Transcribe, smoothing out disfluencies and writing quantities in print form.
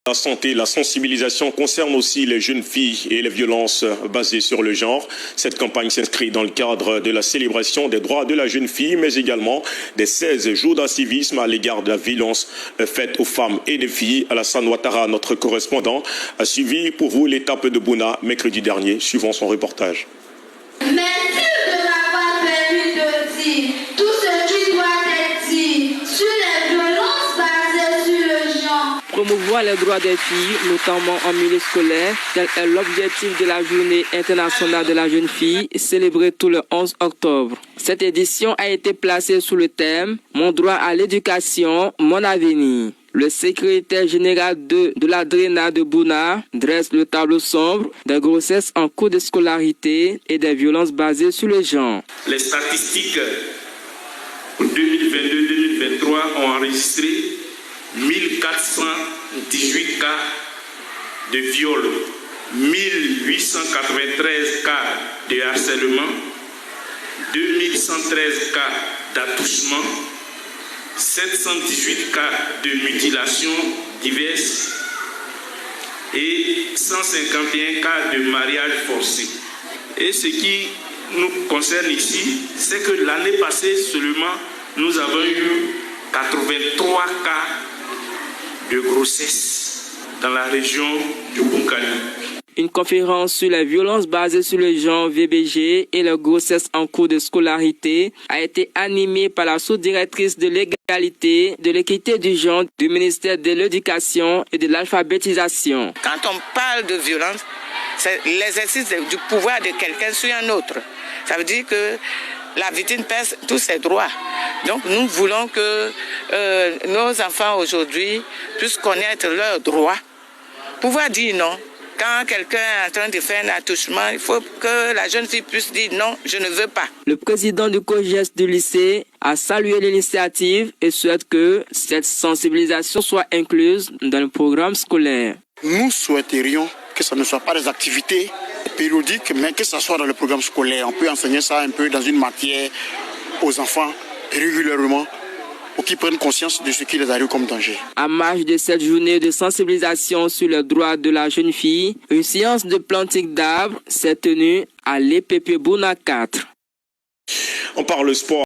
La santé, la sensibilisation concerne aussi les jeunes filles et les violences basées sur le genre. Cette campagne s'inscrit dans le cadre de la célébration des droits de la jeune fille, mais également des 16 jours d'incivisme à l'égard de la violence faite aux femmes et des filles. Alassane Ouattara, notre correspondant, a suivi pour vous l'étape de Bouna mercredi dernier. Suivons son reportage. Merci de m'avoir permis de dire tout ce qui doit être dit sur les violences basées sur le genre. Promouvoir les droits des filles, notamment en milieu scolaire, tel est l'objectif de la Journée internationale de la jeune fille, célébrée tout le 11 octobre. Cette édition a été placée sous le thème « Mon droit à l'éducation, mon avenir ». Le secrétaire général de la DRENA de Bouna dresse le tableau sombre des grossesses en cours de scolarité et des violences basées sur le genre. Les statistiques pour 2022-2023 ont enregistré 1418 cas de viol, 1893 cas de harcèlement, 2113 cas d'attouchement, 718 cas de mutilation diverses et 151 cas de mariage forcé. Et ce qui nous concerne ici, c'est que l'année passée seulement, nous avons eu 83 cas de grossesse dans la région du Bunkani. Une conférence sur les violences basées sur le genre VBG et les grossesses en cours de scolarité a été animée par la sous-directrice de l'égalité, de l'équité du genre du ministère de l'Éducation et de l'alphabétisation. Quand on parle de violence, c'est l'exercice du pouvoir de quelqu'un sur un autre. Ça veut dire que la victime perd tous ses droits. Donc nous voulons que nos enfants aujourd'hui puissent connaître leurs droits, pouvoir dire non. Quand quelqu'un est en train de faire un attouchement, il faut que la jeune fille puisse dire non, je ne veux pas. Le président du COJES du lycée a salué l'initiative et souhaite que cette sensibilisation soit incluse dans le programme scolaire. Nous souhaiterions que ce ne soit pas des activités périodiques, mais que ce soit dans le programme scolaire. On peut enseigner ça un peu dans une matière aux enfants régulièrement, pour qu'ils prennent conscience de ce qui les arrive comme danger. À marge de cette journée de sensibilisation sur les droits de la jeune fille, une séance de planting d'arbres s'est tenue à l'EPP Bouna 4. On parle sport.